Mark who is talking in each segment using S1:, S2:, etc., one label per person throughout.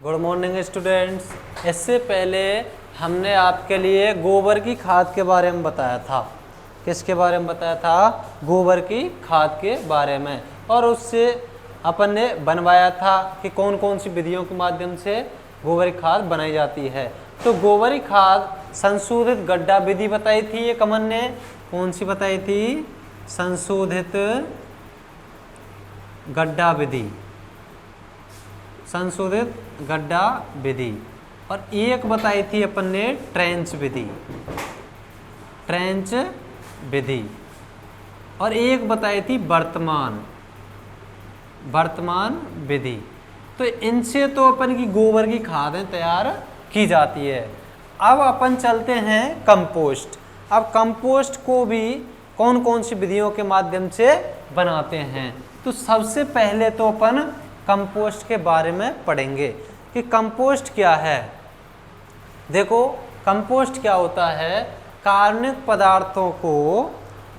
S1: Good morning students. इससे पहले हमने आपके लिए गोबर की खाद के बारे में बताया था। किसके बारे में बताया था? गोबर की खाद के बारे में। और उससे अपन ने बनवाया था कि कौन कौन सी विधियों के माध्यम से गोबर की खाद बनाई जाती है। तो गोबर की खाद संशोधित गड्ढा विधि बताई थी एक अमन ने। कौन सी बताई थी? संशोधित गड्ढा विधि। संशोधित गड्ढा विधि। और एक बताई थी अपन ने ट्रेंच विधि। ट्रेंच विधि। और एक बताई थी वर्तमान विधि। तो इनसे तो अपन की गोबर की खादें तैयार की जाती है। अब अपन चलते हैं कंपोस्ट। अब कंपोस्ट को भी कौन कौन सी विधियों के माध्यम से बनाते हैं। तो सबसे पहले तो अपन कंपोस्ट के बारे में पढ़ेंगे कि कंपोस्ट क्या है। देखो कंपोस्ट क्या होता है? कार्बनिक पदार्थों को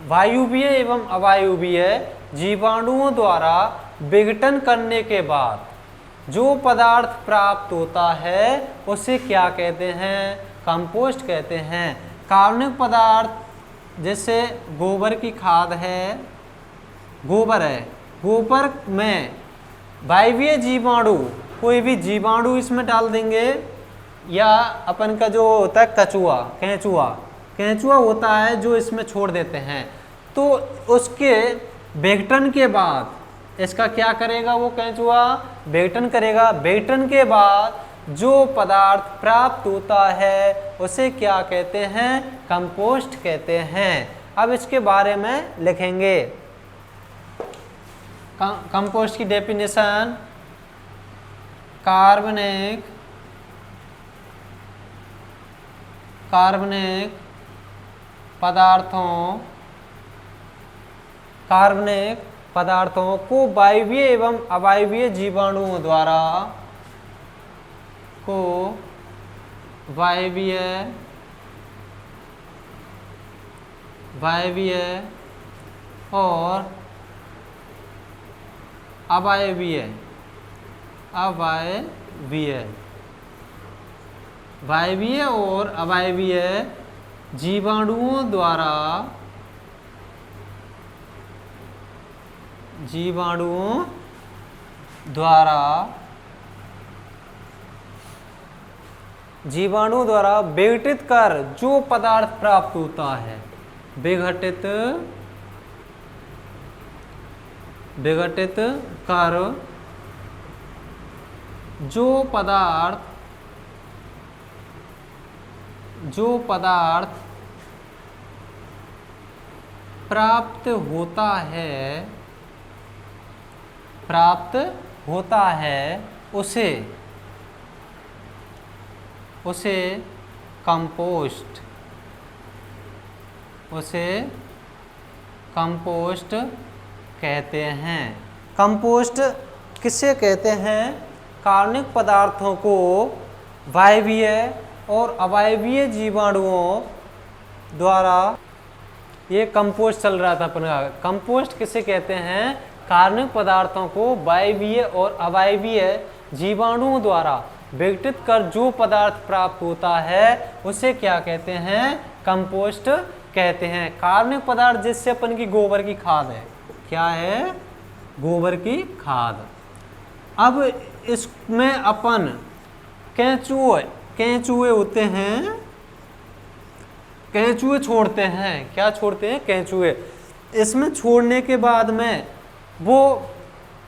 S1: वायुवीय एवं अवायुवीय जीवाणुओं द्वारा विघटन करने के बाद जो पदार्थ प्राप्त होता है उसे क्या कहते हैं? कंपोस्ट कहते हैं। कार्बनिक पदार्थ जैसे गोबर की खाद है, गोबर है, गोबर में वायवीय जीवाणु, कोई भी जीवाणु इसमें डाल देंगे, या अपन का जो होता है कचुआ, केंचुआ होता है जो इसमें छोड़ देते हैं। तो उसके विघटन के बाद इसका क्या करेगा? वो केंचुआ विघटन करेगा। विघटन के बाद जो पदार्थ प्राप्त होता है उसे क्या कहते हैं? कंपोस्ट कहते हैं। अब इसके बारे में लिखेंगे। कंपोस्ट की डेफिनेशन: कार्बनिक पदार्थों को वायवीय एवं अवायवीय जीवाणुओं द्वारा वायवीय और अवायवीय जीवाणुओं द्वारा विघटित कर जो पदार्थ प्राप्त होता है, विघटित कर जो पदार्थ प्राप्त होता है उसे कंपोस्ट कहते हैं। कंपोस्ट किसे कहते हैं? कार्बनिक पदार्थों को वायवीय और अवायवीय जीवाणुओं द्वारा, ये कंपोस्ट चल रहा था अपन का। कंपोस्ट किसे कहते हैं? कार्बनिक पदार्थों को वायवीय और अवायवीय जीवाणुओं द्वारा विघटित कर जो पदार्थ प्राप्त होता है उसे क्या कहते हैं? कंपोस्ट कहते हैं। कार्बनिक पदार्थ जिससे अपन की गोबर की खाद है। क्या है? गोबर की खाद। अब इसमें अपन केंचुए होते हैं, केंचुए छोड़ते हैं। क्या छोड़ते हैं? केंचुए। इसमें छोड़ने के बाद में वो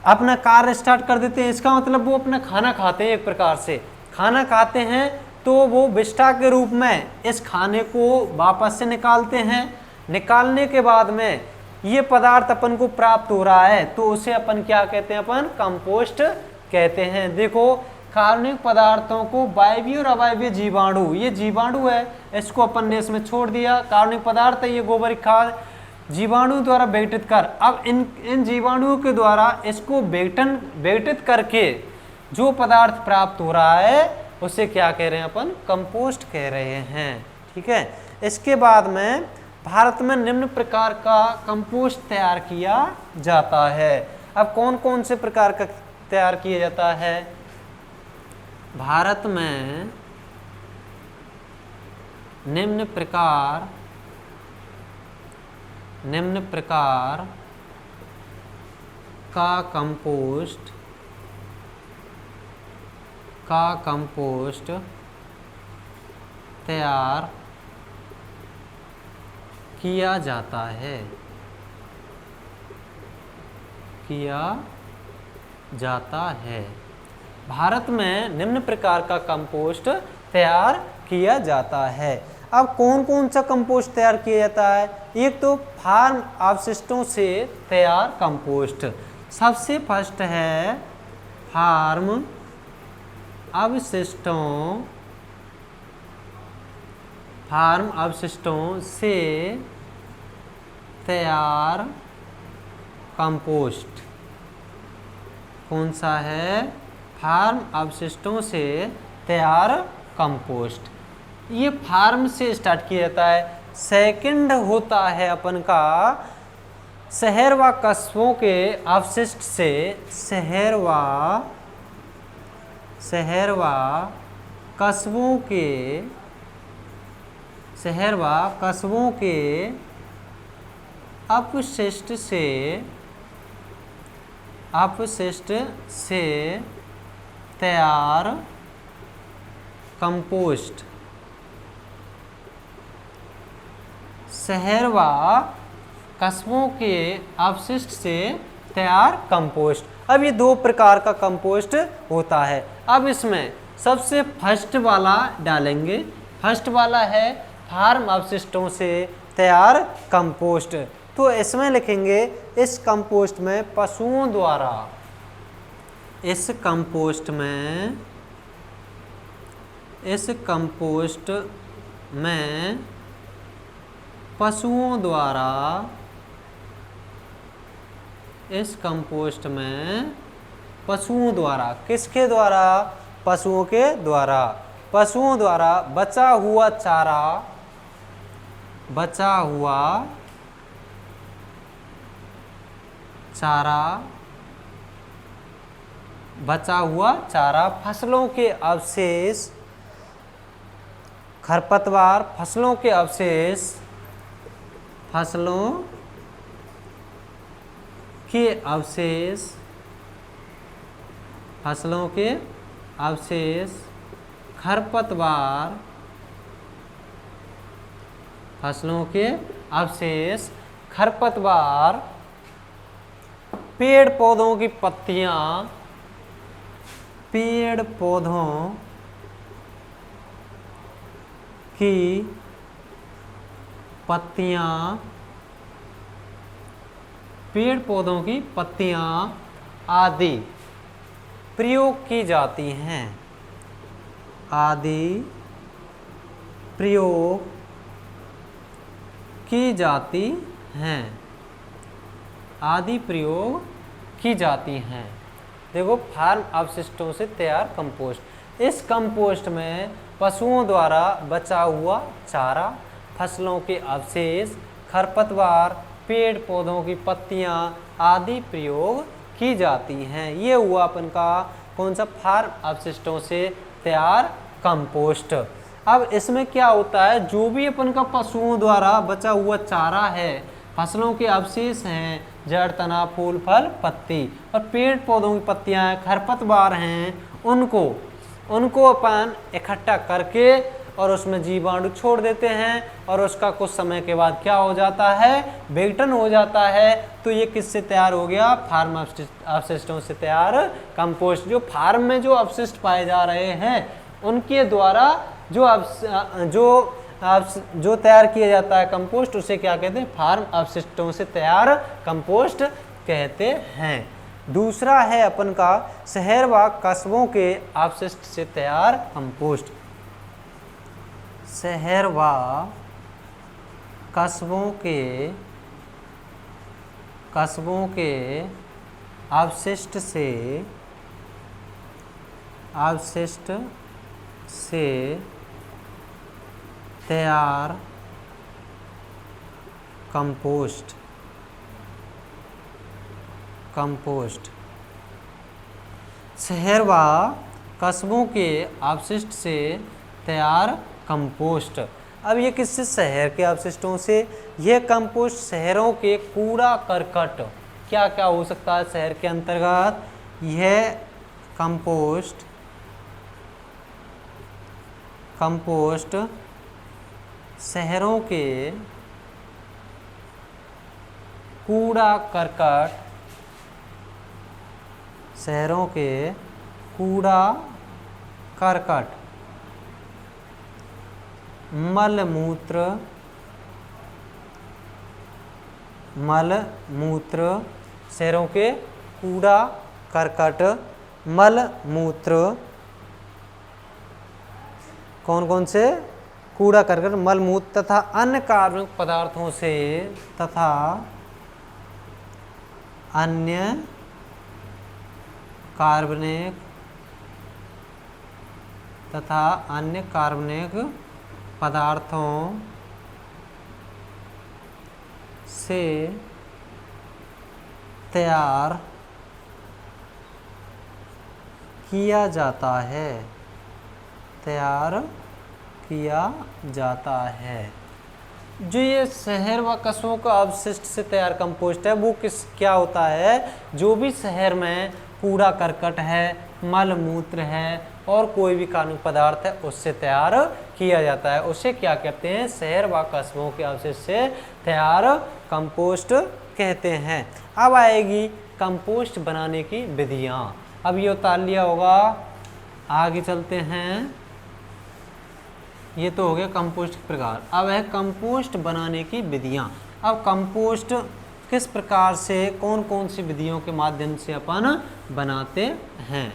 S1: अपना कार्य स्टार्ट कर देते हैं। इसका मतलब वो अपना खाना खाते हैं। एक प्रकार से खाना खाते हैं तो वो विष्ठा के रूप में इस खाने को वापस से निकालते हैं। निकालने के बाद में ये पदार्थ अपन को प्राप्त हो रहा है तो उसे अपन क्या कहते हैं? अपन कंपोस्ट कहते हैं। देखो कार्बनिक पदार्थों को वायवीय और अवायवीय जीवाणु, ये जीवाणु है, इसको अपन ने इसमें छोड़ दिया। कार्बनिक पदार्थ है ये गोबर की खाद, जीवाणु द्वारा विघटित कर। अब इन जीवाणुओं के द्वारा इसको विघटित करके जो पदार्थ प्राप्त हो रहा है उसे क्या कह रहे हैं? अपन कंपोस्ट कह रहे हैं। ठीक है। इसके बाद में भारत में निम्न प्रकार का कंपोस्ट तैयार किया जाता है। अब कौन कौन से प्रकार का तैयार किया जाता है? भारत में निम्न प्रकार का कंपोस्ट तैयार किया जाता है। भारत में निम्न प्रकार का कंपोस्ट तैयार किया जाता है। अब कौन कौन सा कंपोस्ट तैयार किया जाता है? एक तो फार्म अवशिष्टों से तैयार कंपोस्ट। सबसे फर्स्ट है फार्म अवशिष्टों से तैयार कंपोस्ट। कौन सा है? फार्म अवशिष्टों से तैयार कंपोस्ट। ये फार्म से स्टार्ट किया जाता है। सेकंड होता है अपन का शहर व कस्बों के अवशिष्ट से शहर व कस्बों के अपशिष्ट से तैयार कंपोस्ट। शहर व कस्बों के अपशिष्ट से तैयार कंपोस्ट। अब ये दो प्रकार का कंपोस्ट होता है। अब इसमें सबसे फर्स्ट वाला डालेंगे। फर्स्ट वाला है फार्म अवशिष्टों से तैयार कंपोस्ट। तो इसमें लिखेंगे इस कंपोस्ट में पशुओं द्वारा पशुओं द्वारा किसके द्वारा? पशुओं के द्वारा। पशुओं द्वारा बचा हुआ चारा, फसलों के अवशेष, खरपतवार, फसलों के अवशेष, खरपतवार, पेड़ पौधों की पत्तियां, पेड़ पौधों की पत्तियां आदि प्रयोग की जाती हैं। देखो फार्म अवशिष्टों से तैयार कंपोस्ट। इस कंपोस्ट में पशुओं द्वारा बचा हुआ चारा, फसलों के अवशेष, खरपतवार, पेड़ पौधों की पत्तियां आदि प्रयोग की जाती हैं। ये हुआ अपन का कौन सा? फार्म अवशिष्टों से तैयार कंपोस्ट। अब इसमें क्या होता है? जो भी अपन का पशुओं द्वारा बचा हुआ चारा है, फसलों के अवशेष हैं, जड़, तना, फूल, फल, पत्ती और पेड़ पौधों की पत्तियां हैं, खरपतवार हैं, उनको अपन इकट्ठा करके और उसमें जीवाणु छोड़ देते हैं और उसका कुछ समय के बाद क्या हो जाता है? विघटन हो जाता है। तो ये किससे तैयार हो गया? फार्म अवशिष्टों से तैयार कंपोस्ट। जो फार्म में जो अवशिष्ट पाए जा रहे हैं उनके द्वारा जो तैयार किया जाता है कंपोस्ट, उसे क्या कहते हैं? फार्म अवशिष्टों से तैयार कंपोस्ट कहते हैं। दूसरा है अपन का शहर व कस्बों के अपशिष्ट से तैयार कंपोस्ट। शहर व कस्बों के अपशिष्ट से तैयार कंपोस्ट। शहर व कस्बों के अपशिष्ट से तैयार कंपोस्ट। अब ये किससे? शहर के अपशिष्टों से। यह कंपोस्ट शहरों के कूड़ा करकट, क्या क्या हो सकता है शहर के अंतर्गत? यह कंपोस्ट शहरों के कूड़ा करकट, शहरों के कूड़ा करकट, मलमूत्र शहरों के कूड़ा करकट, मलमूत्र, कौन कौन से? कूड़ा करकट, मलमूत्र तथा अन्य कार्बनिक पदार्थों से, तथा अन्य कार्बनिक पदार्थों से तैयार किया जाता है, जो ये शहर व कस्बों का अपशिष्ट से तैयार कंपोस्ट है वो क्या होता है? जो भी शहर में कूड़ा करकट है, मल मूत्र है और कोई भी कार्बनिक पदार्थ है उससे तैयार किया जाता है, उसे क्या कहते हैं? शहर व कस्बों के अपशिष्ट से तैयार कंपोस्ट कहते हैं। अब आएगी कंपोस्ट बनाने की विधियाँ। अब ये उतार लिया होगा, आगे चलते हैं। ये तो हो गया कंपोस्ट के प्रकार। अब है कंपोस्ट बनाने की विधियाँ। अब कंपोस्ट किस प्रकार से, कौन कौन सी विधियों के माध्यम से अपन बनाते हैं?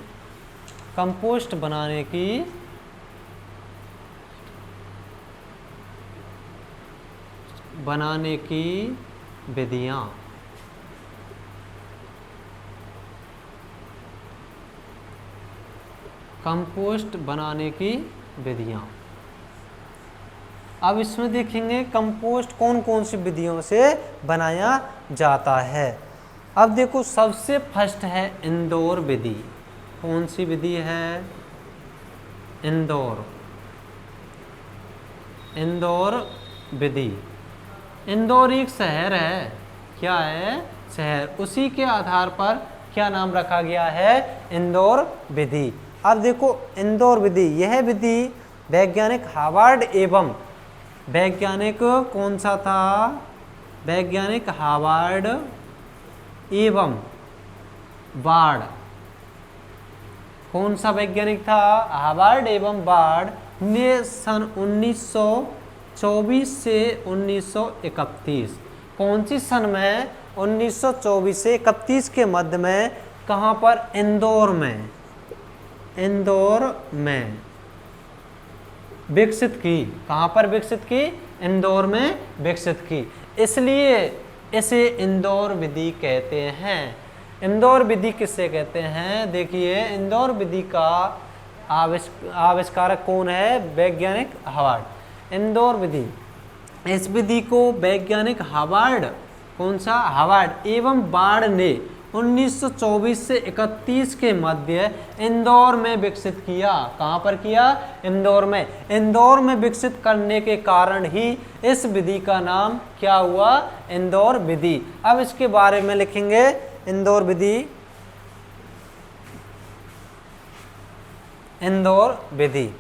S1: कंपोस्ट बनाने की विधियाँ। कंपोस्ट बनाने की विधियाँ। अब इसमें देखेंगे कंपोस्ट कौन कौन सी विधियों से बनाया जाता है। अब देखो सबसे फर्स्ट है इंदौर विधि। कौन सी विधि है? इंदौर विधि। इंदौर एक शहर है। क्या है? शहर। उसी के आधार पर क्या नाम रखा गया है? इंदौर विधि। अब देखो इंदौर विधि, यह विधि वैज्ञानिक हार्वर्ड एवं वैज्ञानिक कौन सा था? वैज्ञानिक हार्वर्ड एवं बार्ड। कौन सा वैज्ञानिक था? हार्वर्ड एवं बार्ड ने सन 1924 से 1931, कौन सी सन में? 1924 से 31 के मध्य में। कहाँ पर? इंदौर में विकसित की। कहाँ पर विकसित की? इंदौर में विकसित की, इसलिए इसे इंदौर विधि कहते हैं। इंदौर विधि किससे कहते हैं? देखिए इंदौर विधि का आविष्कारक कौन है? वैज्ञानिक हार्वर्ड। इंदौर विधि, इस विधि को वैज्ञानिक हार्वर्ड, कौन सा? हार्वर्ड एवं बार्ड ने 1924 से 31 के मध्य इंदौर में विकसित किया। कहाँ पर किया? इंदौर में। इंदौर में विकसित करने के कारण ही इस विधि का नाम क्या हुआ? इंदौर विधि। अब इसके बारे में लिखेंगे। इंदौर विधि,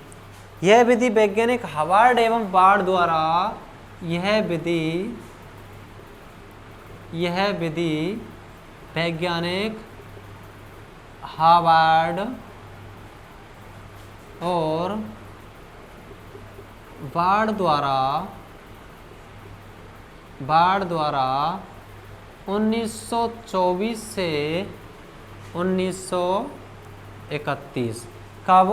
S1: यह विधि वैज्ञानिक हार्वर्ड एवं बार्ड द्वारा, यह विधि वैज्ञानिक हार्वर्ड और बार्ड द्वारा 1924 से 1931, कब?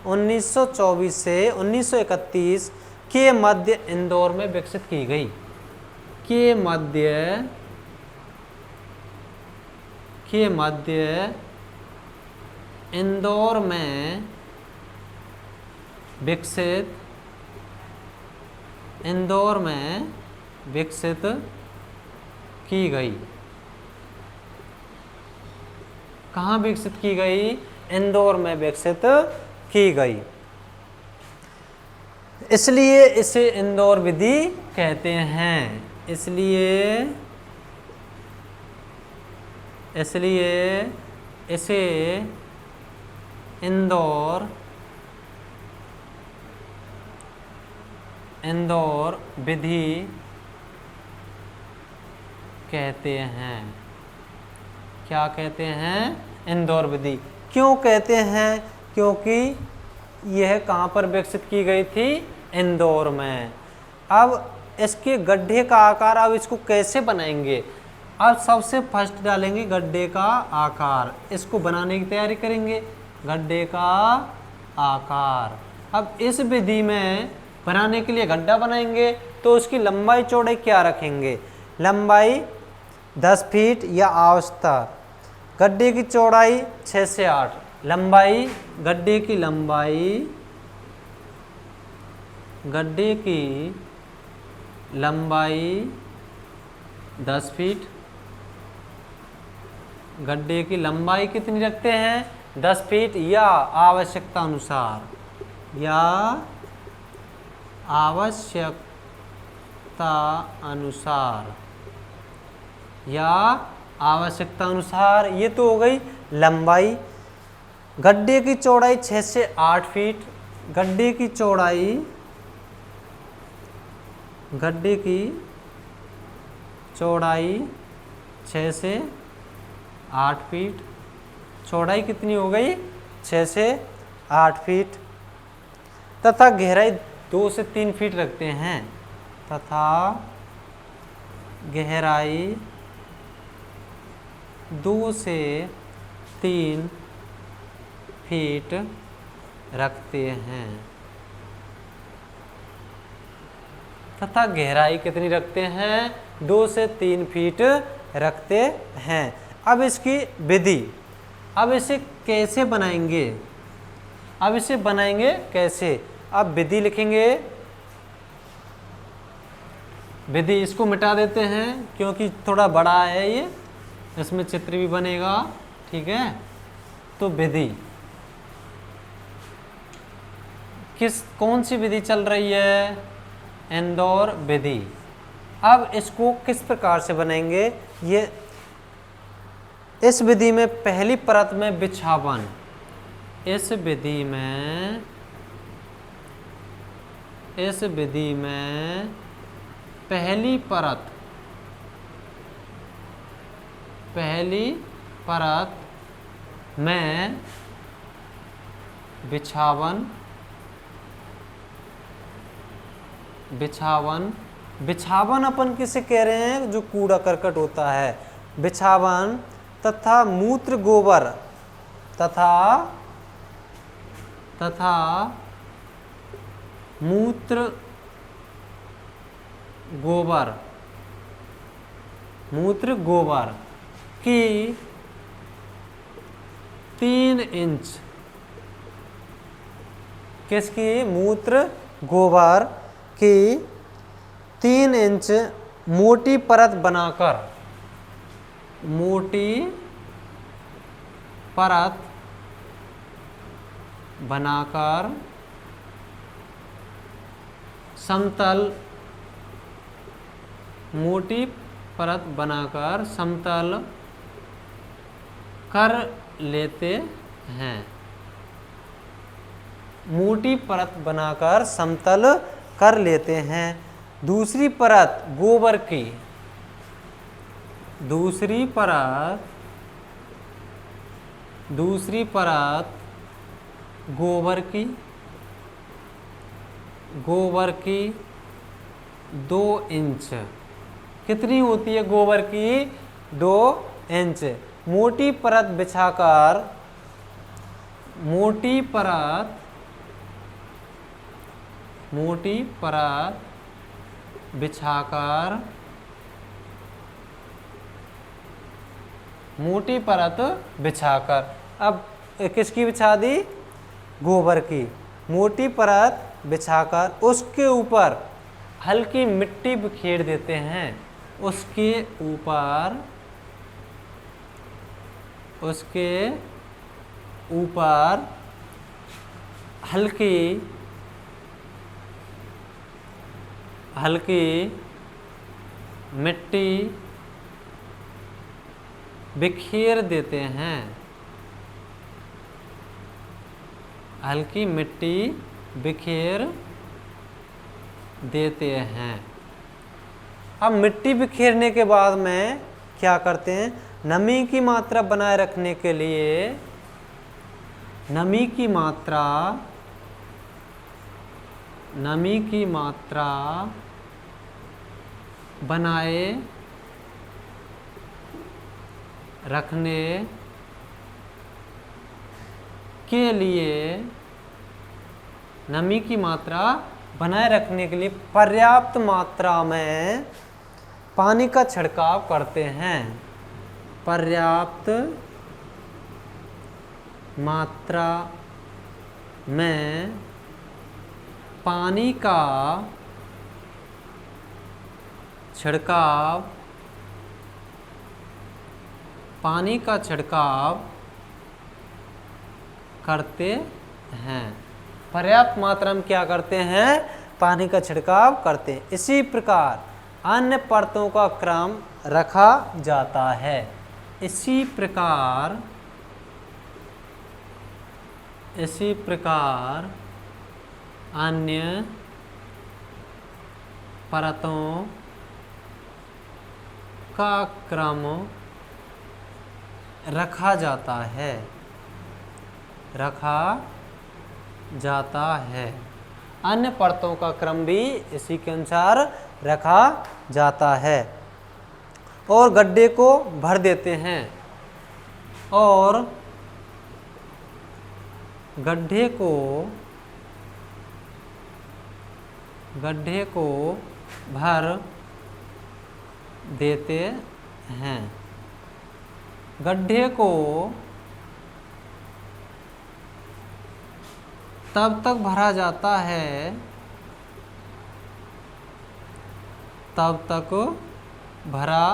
S1: 1924 से 1931 के मध्य इंदौर में विकसित की गई। के मध्य इंदौर में विकसित की गई। कहाँ विकसित की गई? इंदौर में विकसित की गई, इसलिए इसे इंदौर विधि कहते हैं। इसलिए इसे इंदौर विधि कहते हैं। क्या कहते हैं? इंदौर विधि। क्यों कहते हैं? क्योंकि यह कहाँ पर विकसित की गई थी? इंदौर में। अब इसके गड्ढे का आकार, अब इसको कैसे बनाएंगे? अब सबसे फर्स्ट डालेंगे गड्ढे का आकार, इसको बनाने की तैयारी करेंगे। गड्ढे का आकार, अब इस विधि में बनाने के लिए गड्ढा बनाएंगे तो उसकी लंबाई चौड़ाई क्या रखेंगे? लंबाई 10 फीट या आवश्यकता, गड्ढे की चौड़ाई 6 से 8, लंबाई गड्ढे की लंबाई 10 फीट। गड्ढे की लंबाई कितनी रखते हैं? 10 फीट या आवश्यकता अनुसार, ये तो हो गई लंबाई। गड्ढे की चौड़ाई 6 से 8 फीट, गड्ढे की चौड़ाई 6 से 8 फीट। चौड़ाई कितनी हो गई? 6 से 8 फीट। तथा गहराई 2 से 3 फीट रखते हैं, तथा गहराई 2 से 3 फीट रखते हैं। तथा गहराई कितनी रखते हैं? 2 से 3 फीट रखते हैं। अब इसकी विधि, अब इसे कैसे बनाएंगे? कैसे? अब विधि लिखेंगे। विधि इसको मिटा देते हैं क्योंकि थोड़ा बड़ा है ये, इसमें चित्र भी बनेगा, ठीक है। तो विधि कौन सी विधि चल रही है? इंदौर विधि। अब इसको किस प्रकार से बनाएंगे? ये इस विधि में पहली परत में बिछावन, इस विधि में पहली परत में बिछावन अपन किसे कह रहे हैं? जो कूड़ा करकट होता है, बिछावन तथा मूत्र गोबर मूत्र गोबर की 3 इंच, किसकी? मूत्र गोबर की 3 इंच मोटी परत बनाकर समतल कर लेते हैं। मोटी परत बनाकर समतल कर लेते हैं। दूसरी परत गोबर की, दूसरी परत गोबर की 2 इंच। कितनी होती है गोबर की? 2 इंच। मोटी परत बिछाकर मोटी परत बिछाकर, अब किसकी बिछा दी? गोबर की। मोटी परत बिछाकर उसके ऊपर हल्की मिट्टी बिखेर देते हैं। उसके ऊपर हल्की मिट्टी बिखेर देते हैं, हल्की मिट्टी बिखेर देते हैं। अब मिट्टी बिखेरने के बाद में क्या करते हैं, नमी की मात्रा बनाए रखने के लिए नमी की मात्रा बनाए रखने के लिए नमी की मात्रा बनाए रखने के लिए पर्याप्त मात्रा में पानी का छिड़काव करते हैं, पर्याप्त मात्रा में पानी का छिड़काव करते हैं। पर्याप्त मात्रा में क्या करते हैं, पानी का छिड़काव करते हैं। इसी प्रकार अन्य परतों का क्रम रखा जाता है। इसी प्रकार अन्य परतों का क्रम रखा जाता है। अन्य परतों का क्रम भी इसी के अनुसार रखा जाता है। और गड्ढे को भर देते हैं और गड्ढे को भर देते हैं। गड्ढे को तब तक भरा जाता है कब तक भरा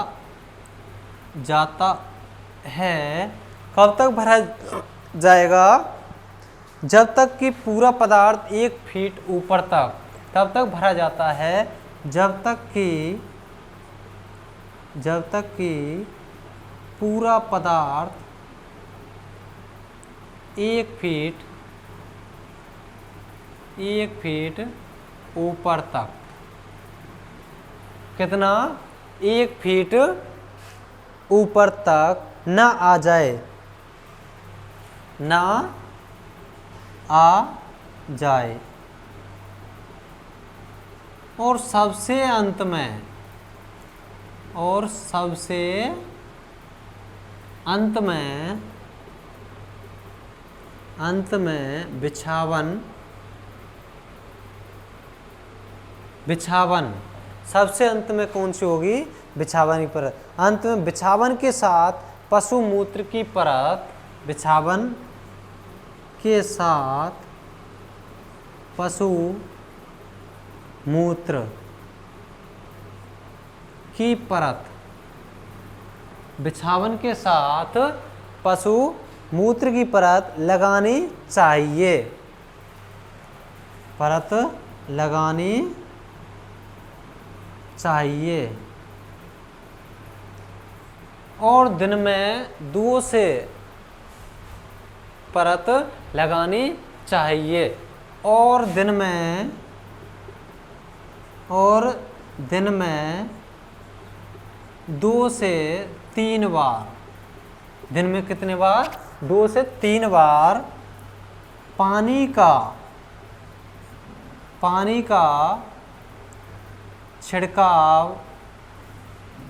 S1: जाएगा, जब तक कि पूरा पदार्थ 1 फीट ऊपर तक, तब तक भरा जाता है जब तक कि पूरा पदार्थ 1 फीट ऊपर तक, कितना, 1 फीट ऊपर तक न आ जाए। और सबसे अंत में बिछावन सबसे अंत में कौन सी होगी, बिछावन की परत। अंत में बिछावन के साथ पशु मूत्र की परत, बिछावन के साथ पशु मूत्र की परत, बिछावन के साथ पशु मूत्र की परत लगानी चाहिए, परत लगानी चाहिए। और दिन में 2 से परत लगानी चाहिए। और दिन में 2 से 3 बार, दिन में कितने बार, 2 से 3 बार पानी का छिड़काव,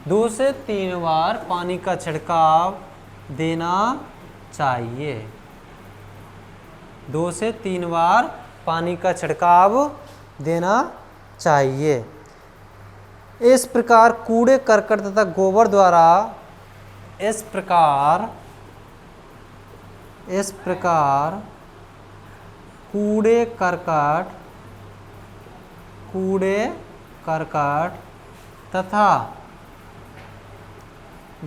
S1: 2 से 3 बार पानी का छिड़काव देना चाहिए। 2 से 3 बार पानी का छिड़काव देना चाहिए। इस प्रकार कूड़े करकट तथा गोबर द्वारा इस प्रकार कूड़े करकट तथा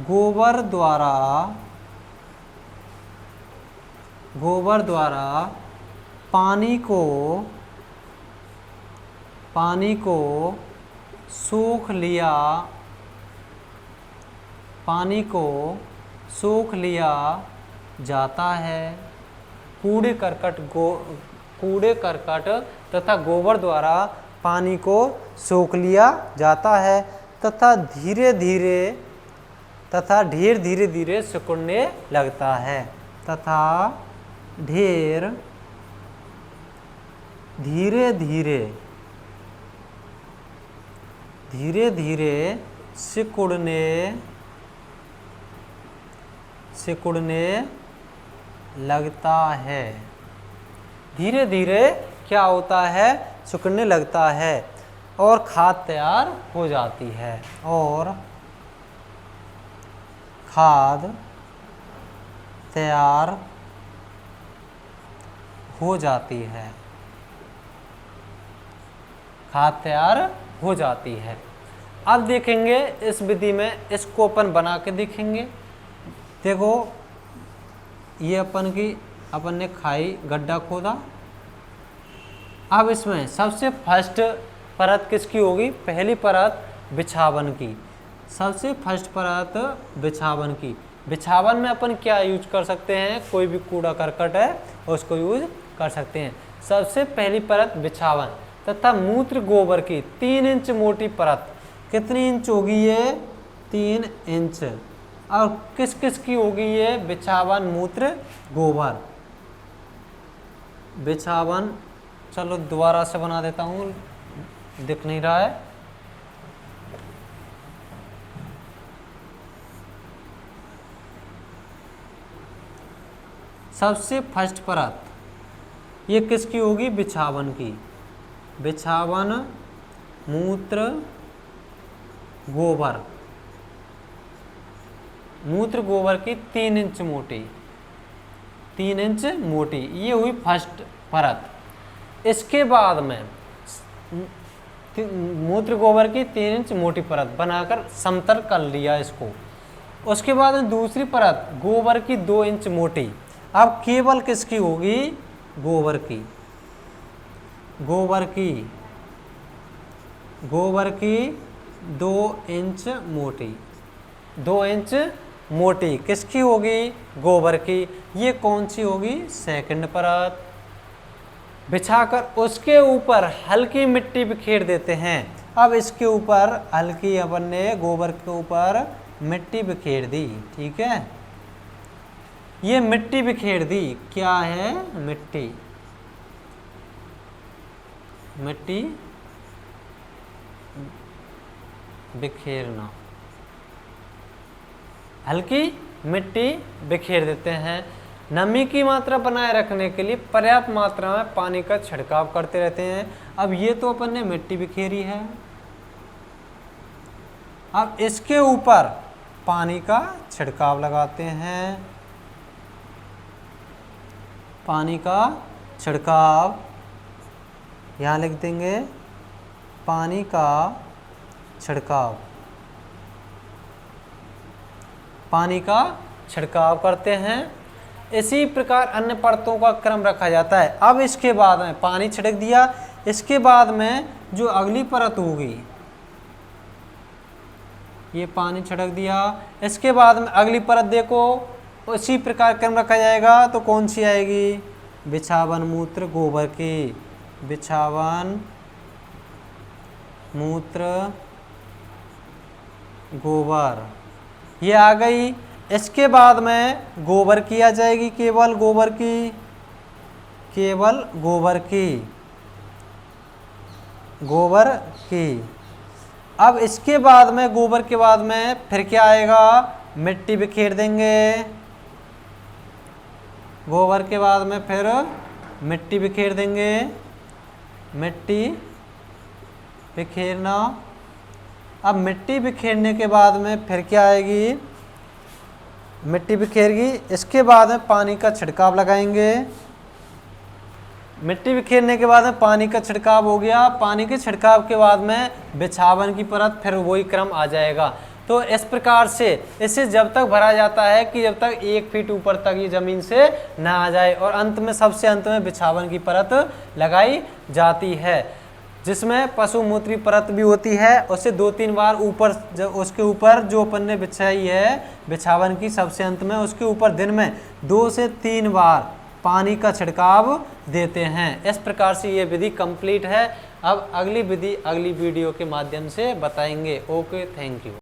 S1: गोबर द्वारा गोबर द्वारा पानी को सोख लिया, पानी को सोख लिया जाता है। कूड़े करकट तथा गोबर द्वारा पानी को सोख लिया जाता है तथा धीरे धीरे सिकुड़ने लगता है, तथा ढेर धीरे धीरे सिकुड़ने लगता है। धीरे धीरे क्या होता है, सिकुड़ने लगता है और खाद तैयार हो जाती है, और खाद तैयार हो जाती है, खाद तैयार हो जाती है। अब देखेंगे इस विधि में, इसको अपन बना के देखेंगे। देखो ये अपन ने खाई गड्ढा खोदा। अब इसमें सबसे फर्स्ट परत किसकी होगी, पहली परत बिछावन की। सबसे फर्स्ट परत बिछावन की। बिछावन में अपन क्या यूज कर सकते हैं, कोई भी कूड़ा करकट है उसको यूज कर सकते हैं। सबसे पहली परत बिछावन तथा मूत्र गोबर की 3 इंच मोटी परत। कितनी इंच होगी ये, 3 इंच। और किस किस की होगी ये, बिछावन मूत्र गोबर। बिछावन, चलो दोबारा से बना देता हूँ, दिख नहीं रहा है। सबसे फर्स्ट परत ये किसकी होगी, बिछावन की। बिछावन मूत्र गोबर, मूत्र गोबर की 3 इंच मोटी, 3 इंच मोटी, ये हुई फर्स्ट परत। इसके बाद में मूत्र गोबर की 3 इंच मोटी परत बनाकर समतल कर लिया इसको। उसके बाद में दूसरी परत गोबर की 2 इंच मोटी। अब केवल किसकी होगी, गोबर की। गोबर की 2 इंच मोटी, 2 इंच मोटी किसकी होगी, गोबर की। ये कौन सी होगी, सेकंड परत। बिछाकर उसके ऊपर हल्की मिट्टी बिखेर देते हैं। अब इसके ऊपर हल्की अपन ने गोबर के ऊपर मिट्टी बिखेर दी, ठीक है। ये मिट्टी बिखेर दी, क्या है, मिट्टी। मिट्टी बिखेरना, हल्की मिट्टी बिखेर देते हैं। नमी की मात्रा बनाए रखने के लिए पर्याप्त मात्रा में पानी का छिड़काव करते रहते हैं। अब ये तो अपन ने मिट्टी बिखेरी है, अब इसके ऊपर पानी का छिड़काव लगाते हैं। पानी का छिड़काव यहाँ लिख देंगे, पानी का छिड़काव। पानी का छिड़काव करते हैं। इसी प्रकार अन्य परतों का क्रम रखा जाता है। अब इसके बाद में पानी छिड़क दिया, इसके बाद में जो अगली परत होगी, ये पानी छिड़क दिया, इसके बाद में अगली परत देखो उसी प्रकार क्रम रखा जाएगा। तो कौन सी आएगी, बिछावन मूत्र गोबर की। बिछावन मूत्र गोबर, ये आ गई। इसके बाद में गोबर की आ जाएगी, केवल गोबर की, केवल गोबर की, गोबर की। अब इसके बाद में गोबर के बाद में फिर क्या आएगा, मिट्टी बिखेर देंगे। गोबर के बाद में फिर मिट्टी बिखेर देंगे, मिट्टी बिखेरना। अब मिट्टी बिखेरने के बाद में फिर क्या आएगी, मिट्टी बिखेरगी। इसके बाद में पानी का छिड़काव लगाएंगे। मिट्टी बिखेरने के बाद में पानी का छिड़काव हो गया। पानी के छिड़काव के बाद में बिछावन की परत, फिर वही क्रम आ जाएगा। तो इस प्रकार से इसे जब तक भरा जाता है कि जब तक 1 फीट ऊपर तक ये ज़मीन से ना आ जाए, और अंत में सबसे अंत में बिछावन की परत लगाई जाती है, जिसमें पशु मूत्री परत भी होती है। उससे 2-3 बार ऊपर, जब उसके ऊपर जो अपन ने बिछाई है बिछावन की सबसे अंत में, उसके ऊपर दिन में 2 से 3 बार पानी का छिड़काव देते हैं। इस प्रकार से ये विधि कंप्लीट है। अब अगली विधि अगली वीडियो के माध्यम से बताएंगे। Okay, thank you.